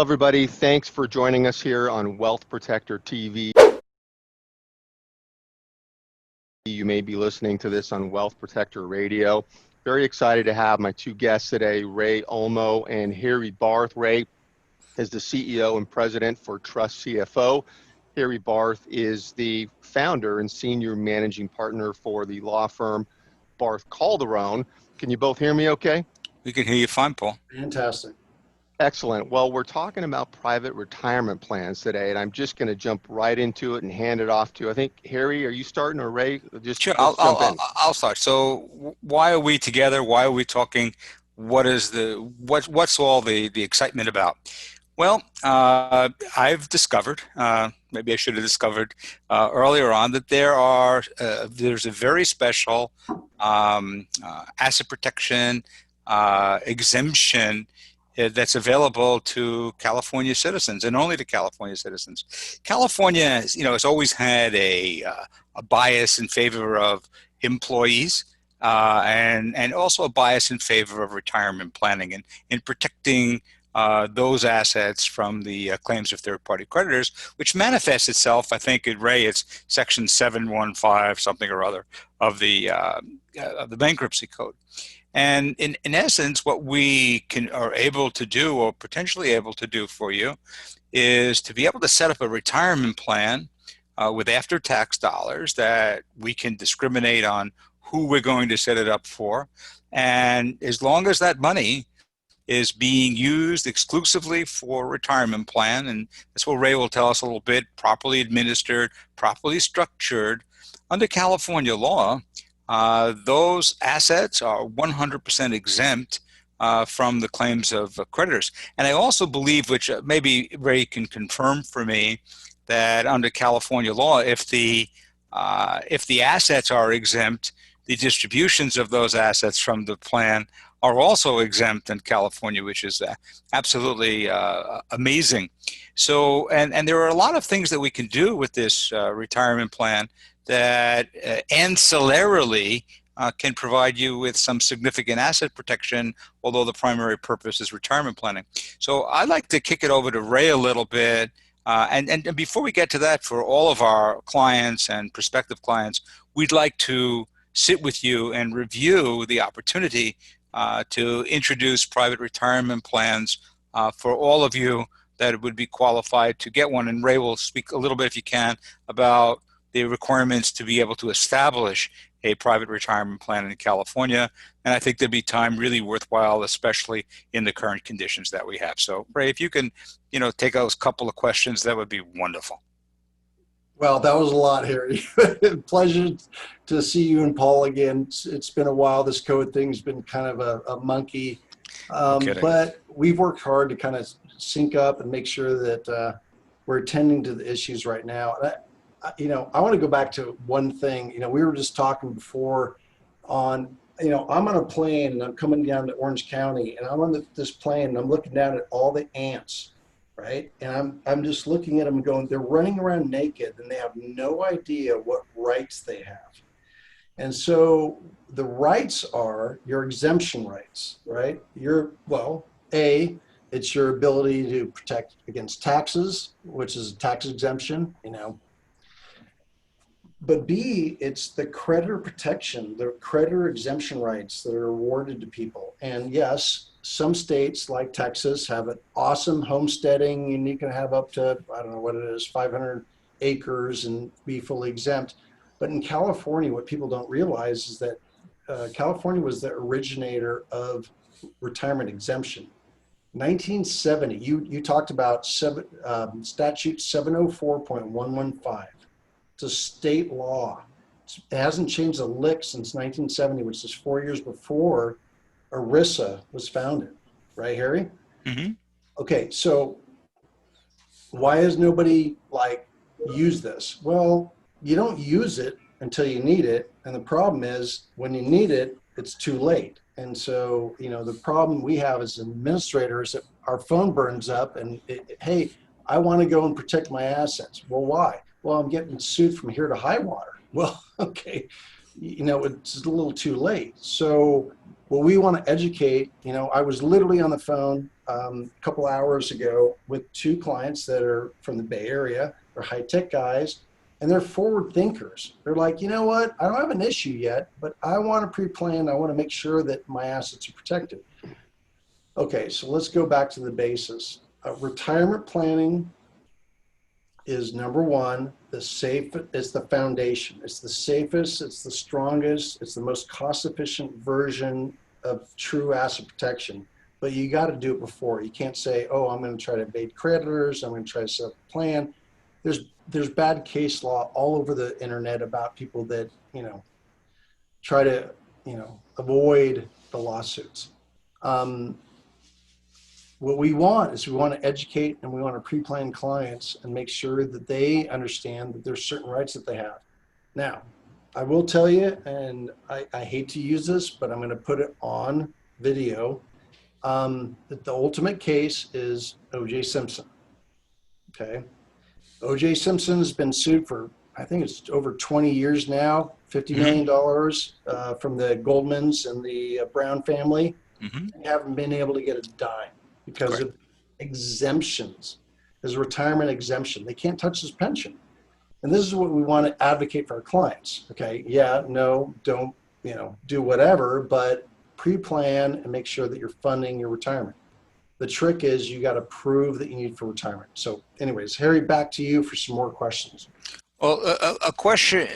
everybody. Thanks for joining us here on Wealth Protector TV. You may be listening to this on Wealth Protector Radio. Very excited to have my two guests today, Ray Olmo and Harry Barth. Ray is the CEO and president for Trust CFO. Harry Barth is the founder and senior managing partner for the law firm BarthCalderon. Can you both hear me okay? We can hear you fine, Paul. Fantastic. Excellent. Well, we're talking about private retirement plans today, and I'm just going to jump right into it and hand it off to, I think, Harry, are you starting, or Ray? Sure, Let's jump in. I'll start. So why are we together? Why are we talking? What's all the excitement about? Well, I've discovered, maybe I should have discovered earlier on, that there's a very special asset protection exemption that's available to California citizens, and only to California citizens. California, has always had a bias in favor of employees, and also a bias in favor of retirement planning and in protecting those assets from the claims of third-party creditors, which manifests itself, I think, at Ray, it's Section 715 something or other of the bankruptcy code. And in essence, what we are able to do, or potentially able to do for you, is to be able to set up a retirement plan with after-tax dollars that we can discriminate on who we're going to set it up for. And as long as that money is being used exclusively for retirement plan, and that's what Ray will tell us a little bit, properly administered, properly structured, under California law, those assets are 100% exempt from the claims of creditors. And I also believe, which maybe Ray can confirm for me, that under California law, if the assets are exempt, the distributions of those assets from the plan are also exempt in California, which is absolutely amazing. So, and there are a lot of things that we can do with this retirement plan that ancillarily can provide you with some significant asset protection, although the primary purpose is retirement planning. So I'd like to kick it over to Ray a little bit. And before we get to that, for all of our clients and prospective clients, we'd like to sit with you and review the opportunity to introduce private retirement plans for all of you that would be qualified to get one. And Ray will speak a little bit, if you can, about the requirements to be able to establish a private retirement plan in California. And I think there'd be time really worthwhile, especially in the current conditions that we have. So Ray, if you can, take those couple of questions, that would be wonderful. Well, that was a lot, Harry. Pleasure to see you and Paul again. It's been a while. This COVID thing's been kind of a monkey. But we've worked hard to kind of sync up and make sure that we're attending to the issues right now. And I want to go back to one thing. We were just talking before on, I'm on a plane and I'm coming down to Orange County, and I'm on this plane and I'm looking down at all the ants, right? And I'm just looking at them and going, they're running around naked and they have no idea what rights they have. And so the rights are your exemption rights, right? It's your ability to protect against taxes, which is a tax exemption, But B, it's the creditor protection, the creditor exemption rights that are awarded to people. And yes, some states like Texas have an awesome homesteading, and you can have up to, I don't know what it is, 500 acres and be fully exempt. But in California, what people don't realize is that California was the originator of retirement exemption. 1970, you talked about statute 704.115. It's a state law. It hasn't changed a lick since 1970, which is 4 years before ERISA was founded. Right, Harry? Mm-hmm. Okay, so why has nobody used this? Well, you don't use it until you need it. And the problem is when you need it, it's too late. And so, the problem we have as administrators, that our phone burns up and, hey, I want to go and protect my assets. Well, why? Well, I'm getting sued from here to high water. Well, okay, it's a little too late. So what we want to educate, I was literally on the phone a couple hours ago with two clients that are from the Bay Area. They're high-tech guys, and they're forward thinkers. They're like, you know what? I don't have an issue yet, but I want to pre-plan. I want to make sure that my assets are protected. Okay, so let's go back to the basis. Retirement planning is number one. It's the foundation. It's the safest, it's the strongest, it's the most cost-efficient version of true asset protection. But you got to do it before. You can't say, oh, I'm going to try to evade creditors, I'm going to try to set up a plan. There's bad case law all over the internet about people that, try to, avoid the lawsuits. What we want is we want to educate and we want to pre-plan clients and make sure that they understand that there's certain rights that they have. Now, I will tell you, and I hate to use this, but I'm going to put it on video, that the ultimate case is O.J. Simpson. Okay. O.J. Simpson has been sued for, I think it's over 20 years now, $50 million from the Goldmans and the Brown family. They haven't been able to get a dime because of exemptions, his retirement exemption. They can't touch his pension. And this is what we want to advocate for our clients. Okay. Yeah, no, don't, do whatever, but pre-plan and make sure that you're funding your retirement. The trick is you got to prove that you need for retirement. So anyways, Harry, back to you for some more questions. Well, a question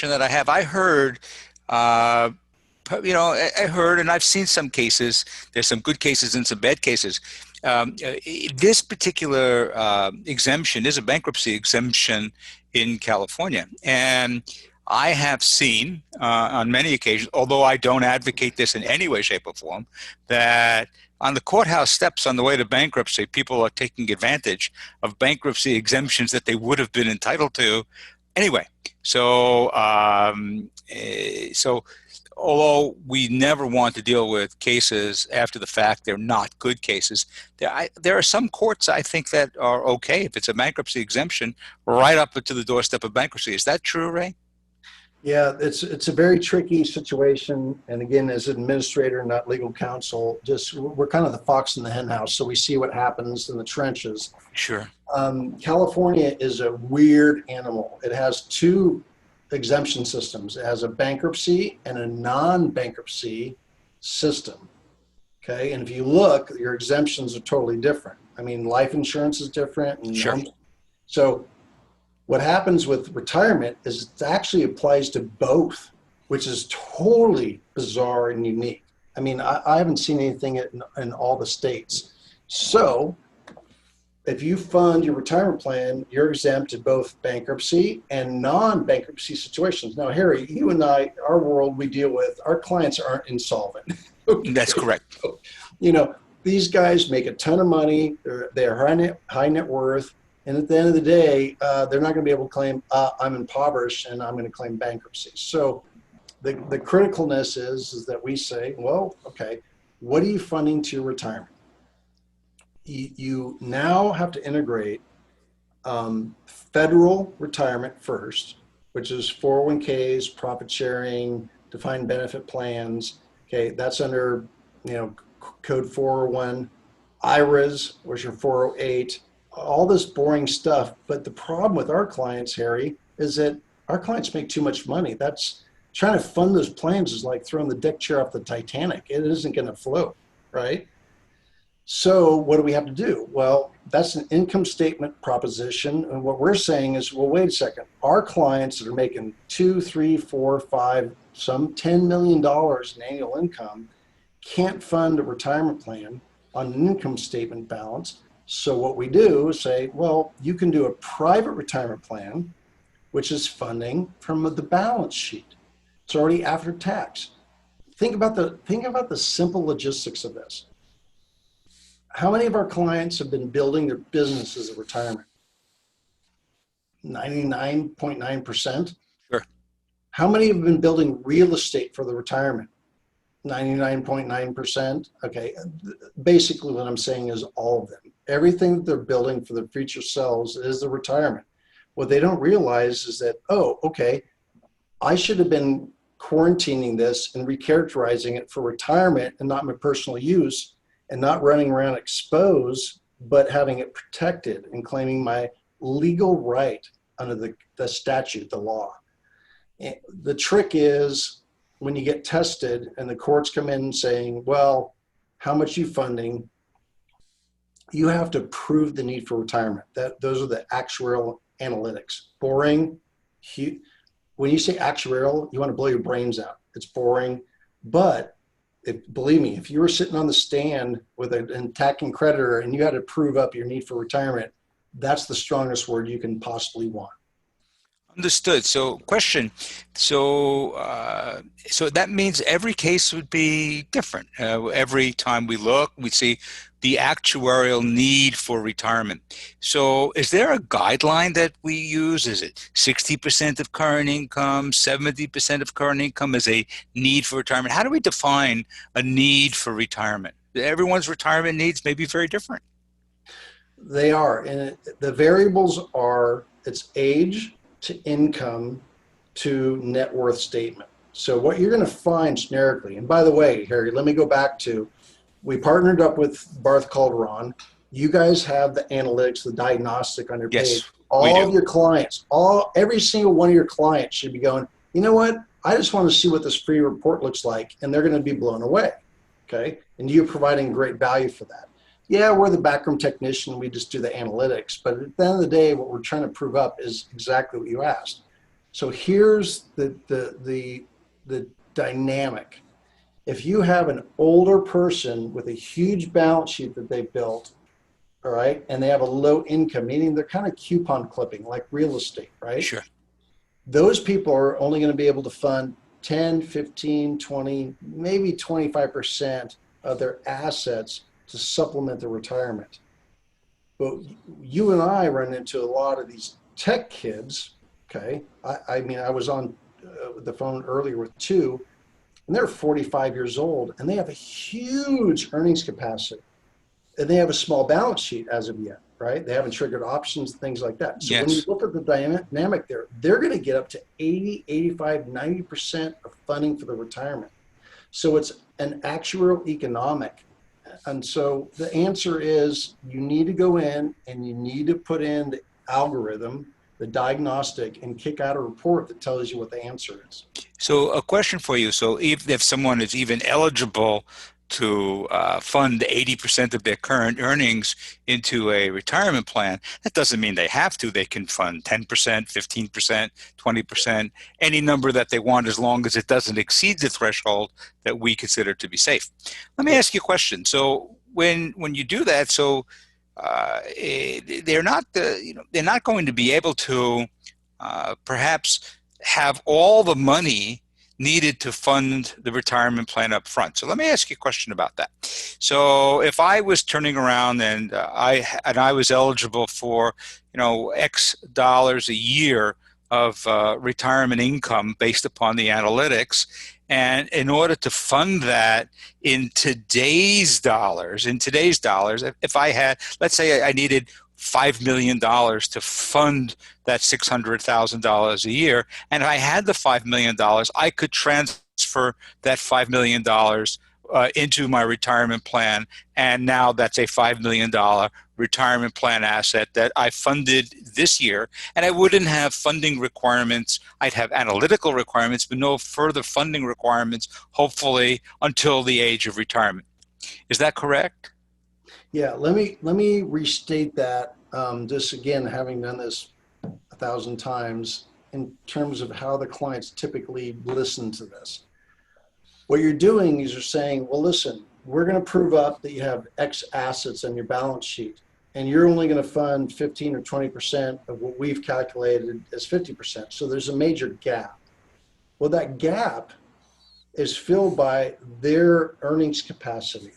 that I have, I heard, I heard, and I've seen some cases, there's some good cases and some bad cases. This particular exemption is a bankruptcy exemption in California. And I have seen on many occasions, although I don't advocate this in any way, shape, or form, that on the courthouse steps on the way to bankruptcy, people are taking advantage of bankruptcy exemptions that they would have been entitled to anyway. So, although we never want to deal with cases after the fact, they're not good cases. There are some courts, I think, that are okay if it's a bankruptcy exemption right up to the doorstep of bankruptcy. Is that true, Ray? Yeah, it's a very tricky situation. And again, as an administrator, not legal counsel, we're kind of the fox in the hen house. So we see what happens in the trenches. Sure. California is a weird animal. It has two exemption systems. It has a bankruptcy and a non-bankruptcy system. Okay. And if you look, your exemptions are totally different. I mean, life insurance is different. And sure. So what happens with retirement is it actually applies to both, which is totally bizarre and unique. I mean, I haven't seen anything in all the states. So if you fund your retirement plan, you're exempt to both bankruptcy and non-bankruptcy situations. Now, Harry, you and I, our world we deal with, our clients aren't insolvent. Okay. That's correct. These guys make a ton of money. They're high net worth. And at the end of the day, they're not going to be able to claim, I'm impoverished and I'm going to claim bankruptcy. So the criticalness is that we say, well, okay, what are you funding to your retirement? You now have to integrate federal retirement first, which is 401ks, profit sharing, defined benefit plans. Okay, that's under code 401, IRAs, which are 408, all this boring stuff. But the problem with our clients, Harry, is that our clients make too much money. That's trying to fund those plans is like throwing the deck chair off the Titanic. It isn't going to float, right? So what do we have to do? Well, that's an income statement proposition. And what we're saying is, well, wait a second. Our clients that are making $2, $3, $4, $5, some $10 million in annual income can't fund a retirement plan on an income statement balance. So what we do is say, well, you can do a private retirement plan, which is funding from the balance sheet. It's already after tax. Think about the simple logistics of this. How many of our clients have been building their businesses at retirement? 99.9%. Sure. How many have been building real estate for the retirement? 99.9%. Okay. Basically what I'm saying is all of them. Everything that they're building for their future selves is the retirement. What they don't realize is that, oh, okay, I should have been quarantining this and recharacterizing it for retirement and not my personal use. and not running around exposed, but having it protected and claiming my legal right under the statute, the law. And the trick is when you get tested and the courts come in saying, well, how much you funding? You have to prove the need for retirement. Those are the actuarial analytics. Boring. When you say actuarial, you want to blow your brains out. It's boring. But believe me, if you were sitting on the stand with an attacking creditor and you had to prove up your need for retirement, that's the strongest word you can possibly want. Understood. So, question. So that means every case would be different. Every time we look, we see the actuarial need for retirement. So, is there a guideline that we use? Is it 60% of current income, 70% of current income as a need for retirement? How do we define a need for retirement? Everyone's retirement needs may be very different. They are, and the variables are its age to income to net worth statement. So what you're going to find generically, and by the way, Harry, let me go back to, we partnered up with BarthCalderon. You guys have the analytics, the diagnostic on your page. Yes, all of your clients, every single one of your clients should be going, you know what? I just want to see what this free report looks like, and they're going to be blown away. Okay, and you're providing great value for that. Yeah, we're the backroom technician. We just do the analytics. But at the end of the day, what we're trying to prove up is exactly what you asked. So here's the dynamic. If you have an older person with a huge balance sheet that they built, all right, and they have a low income, meaning they're kind of coupon clipping like real estate, right? Sure. Those people are only going to be able to fund 10, 15, 20, maybe 25% of their assets to supplement their retirement. But you and I run into a lot of these tech kids, okay? I mean, I was on the phone earlier with two, and they're 45 years old, and they have a huge earnings capacity. And they have a small balance sheet as of yet, right? They haven't triggered options, things like that. So when you look at the dynamic there, they're going to get up to 80, 85, 90% of funding for the retirement. So it's an actuarial economic. And so the answer is you need to go in and you need to put in the algorithm, the diagnostic, and kick out a report that tells you what the answer is. So a question for you. So if someone is even eligible to fund 80% of their current earnings into a retirement plan, that doesn't mean they have to. They can fund 10%, 15%, 20%, any number that they want as long as it doesn't exceed the threshold that we consider to be safe. Let me ask you a question. So when you do that, so they're not going to be able to perhaps have all the money needed to fund the retirement plan up front. So let me ask you a question about that. So if I was turning around and I was eligible for, X dollars a year of retirement income based upon the analytics, and in order to fund that in today's dollars, if I had, let's say I needed $5 million to fund that $600,000 a year, and I had the $5 million, I could transfer that $5 million into my retirement plan, and now that's a $5 million retirement plan asset that I funded this year, and I wouldn't have funding requirements. I'd have analytical requirements, but no further funding requirements, hopefully, until the age of retirement. Is that correct? Yeah, let me restate that, just again, having done this 1,000 times in terms of how the clients typically listen to this. What you're doing is you're saying, well, listen, we're going to prove up that you have X assets on your balance sheet, and you're only going to fund 15 or 20% of what we've calculated as 50%. So there's a major gap. Well, that gap is filled by their earnings capacity.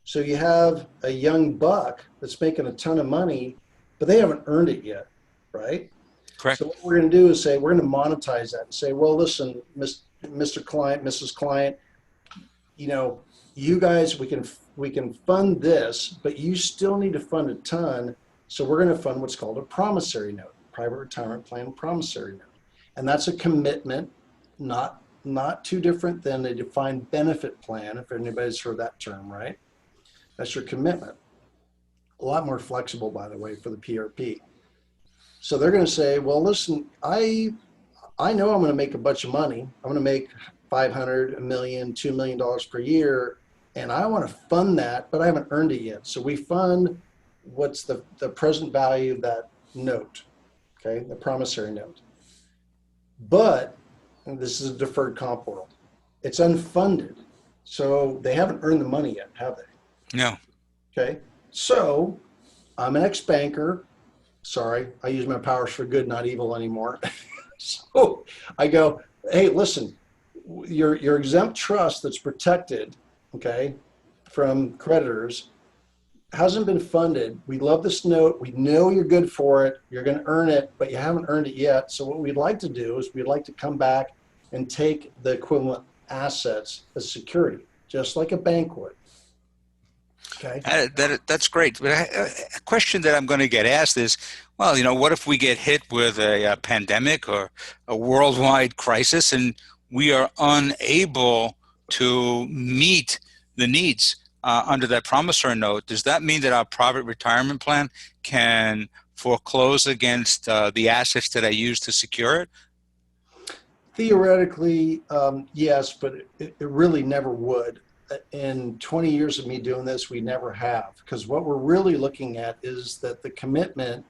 So you have a young buck that's making a ton of money, but they haven't earned it yet, right? Correct. So what we're going to do is say, we're going to monetize that and say, well, listen, Mr. Client, Mrs. Client, you guys, we can fund this, but you still need to fund a ton. So we're going to fund what's called a promissory note, private retirement plan promissory note. And that's a commitment, not too different than a defined benefit plan, if anybody's heard that term, right? That's your commitment. A lot more flexible, by the way, for the PRP. So they're going to say, well, listen, I know I'm going to make a bunch of money. I'm going to make 500, a million, $2 million per year. And I want to fund that, but I haven't earned it yet. So we fund what's the present value of that note, okay, the promissory note. But and this is a deferred comp world. It's unfunded. So they haven't earned the money yet, have they? No. Okay. So I'm an ex-banker. Sorry, I use my powers for good, not evil anymore. So I go, hey, listen, your exempt trust that's protected, okay, from creditors hasn't been funded. We love this note. We know you're good for it. You're going to earn it, but you haven't earned it yet. So what we'd like to do is we'd like to come back and take the equivalent assets as security, just like a bank would. Okay. That's great. But a question that I'm going to get asked is, well, what if we get hit with a pandemic or a worldwide crisis and we are unable to meet the needs under that promissory note? Does that mean that our private retirement plan can foreclose against the assets that I use to secure it? Theoretically, yes, but it really never would. In 20 years of me doing this, we never have, because what we're really looking at is that the commitment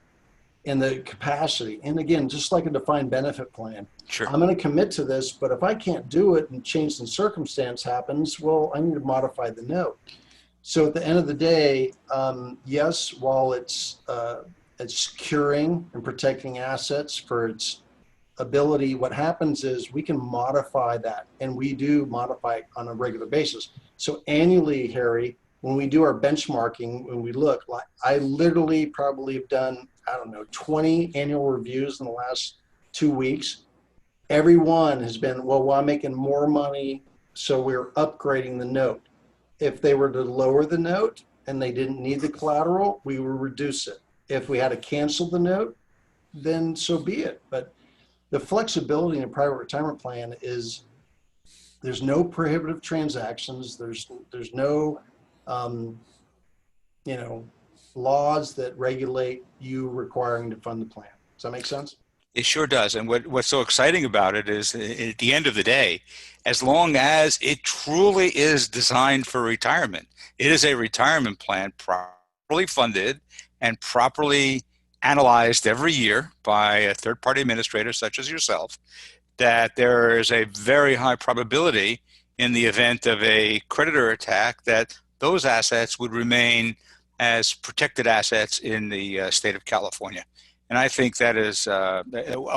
and the capacity. And again, just like a defined benefit plan, sure, I'm going to commit to this, but if I can't do it and change in circumstance happens, well, I need to modify the note. So at the end of the day, yes, while it's securing and protecting assets for its ability, what happens is we can modify that, and we do modify it on a regular basis. So annually, Harry, when we do our benchmarking, when we look, like I literally probably have done, I don't know, 20 annual reviews in the last 2 weeks. Every one has been, well, I'm making more money, so we're upgrading the note. If they were to lower the note and they didn't need the collateral, we would reduce it. If we had to cancel the note, then so be it. But the flexibility in a private retirement plan is there's no prohibitive transactions. There's no, laws that regulate you requiring to fund the plan. Does that make sense? It sure does. And what's so exciting about it is at the end of the day, as long as it truly is designed for retirement, it is a retirement plan properly funded and properly analyzed every year by a third-party administrator such as yourself, that there is a very high probability in the event of a creditor attack that those assets would remain as protected assets in the state of California. And I think that is a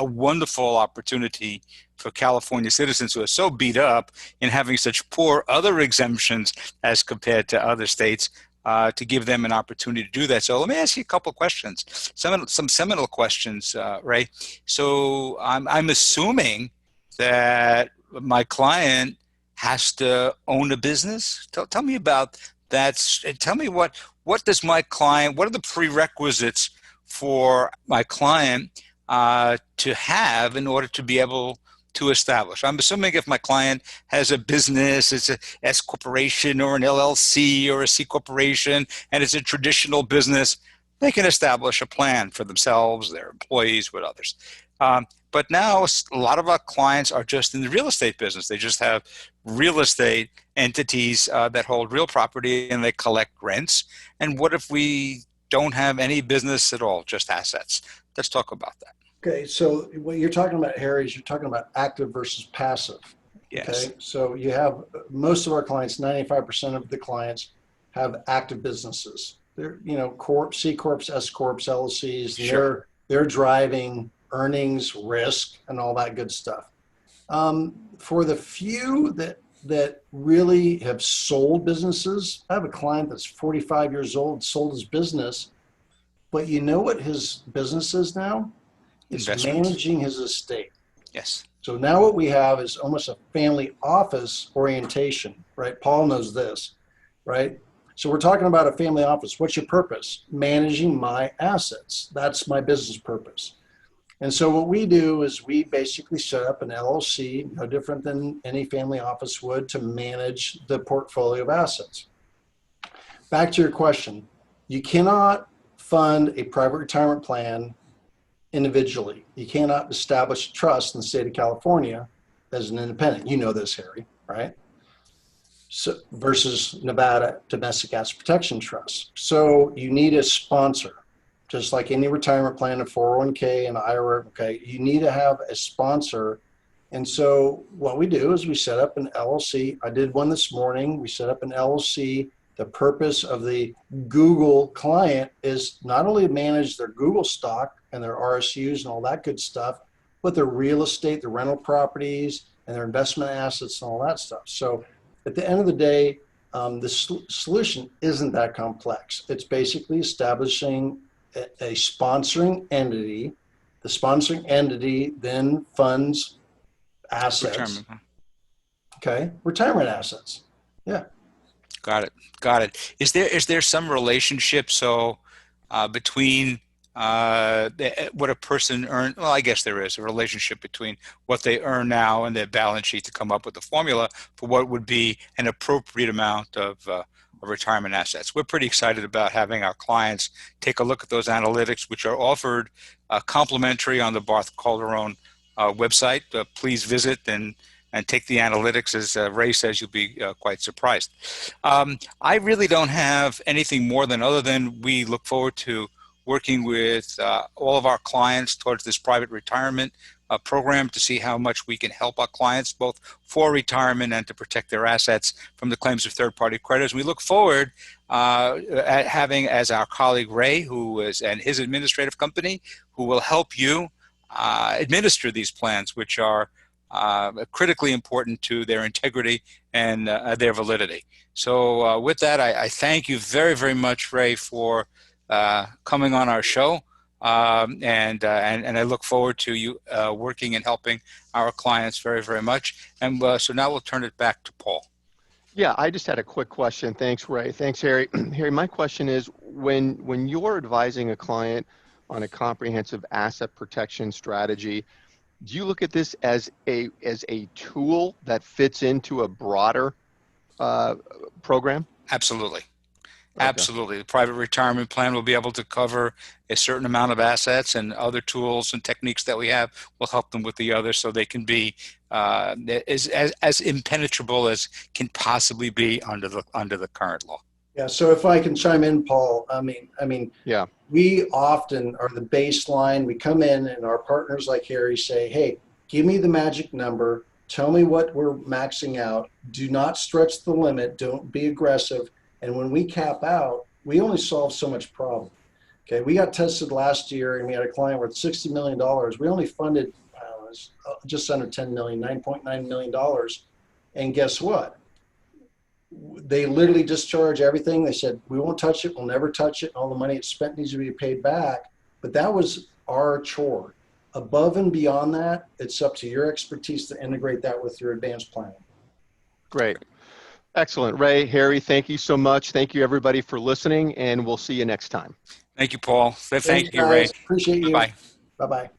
wonderful opportunity for California citizens who are so beat up in having such poor other exemptions as compared to other states, to give them an opportunity to do that. So let me ask you a couple of questions, some seminal questions, Ray. So I'm assuming that my client has to own a business. Tell me about that. Tell me what does my client, what are the prerequisites for my client to have in order to be able to establish? I'm assuming if my client has a business, it's a S corporation or an LLC or a C corporation, and it's a traditional business, they can establish a plan for themselves, their employees, with others. But now a lot of our clients are just in the real estate business. They just have real estate entities that hold real property and they collect rents. And what if we don't have any business at all, just assets? Let's talk about that. Okay, so what you're talking about, Harry, is you're talking about active versus passive. Yes. Okay, so you have most of our clients, 95% of the clients have active businesses. They're, corp, C corps, S corps, LLCs. Sure. They're driving earnings, risk, and all that good stuff. For the few that really have sold businesses, I have a client that's 45 years old, sold his business, but you know what his business is now? It's managing his estate. Yes. So now what we have is almost a family office orientation, right? Paul knows this, right? So we're talking about a family office. What's your purpose? Managing my assets. That's my business purpose. And so what we do is we basically set up an LLC, no different than any family office would, to manage the portfolio of assets. back to your question, you cannot fund a private retirement plan individually. You cannot establish a trust in the state of California as an independent. You know this, Harry, right? So versus Nevada Domestic Asset Protection Trust. So you need a sponsor, just like any retirement plan, a 401k and IRA. Okay, you need to have a sponsor. And so what we do is we set up an LLC. I did one this morning. We set up an LLC. The purpose of the Google client is not only to manage their Google stock and their RSUs and all that good stuff, but their real estate, the rental properties, and their investment assets and all that stuff. So at the end of the day, the solution isn't that complex. It's basically establishing a sponsoring entity. The sponsoring entity then funds assets. Retirement. Okay, retirement assets. Yeah. Got it. Got it. Is there some relationship between what a person earned? Well, I guess there is a relationship between what they earn now and their balance sheet to come up with a formula for what would be an appropriate amount of retirement assets. We're pretty excited about having our clients take a look at those analytics, which are offered complimentary on the BarthCalderon website. Please visit and take the analytics. As Ray says, you'll be quite surprised. I really don't have anything more other than we look forward to working with all of our clients towards this private retirement program to see how much we can help our clients, both for retirement and to protect their assets from the claims of third-party creditors. We look forward at having as our colleague Ray, and his administrative company, who will help you administer these plans, which are critically important to their integrity and their validity. So with that, I thank you very, very much, Ray, for coming on our show, and I look forward to you working and helping our clients very, very much. And so now we'll turn it back to Paul. Yeah, I just had a quick question. Thanks, Ray. Thanks, Harry. Harry, my question is, when you're advising a client on a comprehensive asset protection strategy, do you look at this as a tool that fits into a broader program? Absolutely. Okay. Absolutely. The private retirement plan will be able to cover a certain amount of assets, and other tools and techniques that we have will help them with the others, so they can be as impenetrable as can possibly be under the current law. Yeah. So if I can chime in, Paul, I mean, yeah. We often are the baseline. We come in and our partners like Harry say, hey, give me the magic number. Tell me what we're maxing out. Do not stretch the limit. Don't be aggressive. And when we cap out, we only solve so much problem. Okay. We got tested last year and we had a client worth $60 million. We only funded just under 10 million, $9.9 million. And guess what? They literally discharged everything. They said, we won't touch it. We'll never touch it. All the money it's spent needs to be paid back. But that was our chore. Above and beyond that, it's up to your expertise to integrate that with your advanced planning. Great. Excellent. Ray, Harry, thank you so much. Thank you, everybody, for listening, and we'll see you next time. Thank you, Paul. Thank you, guys. Ray. Appreciate you. Bye-bye. Bye-bye.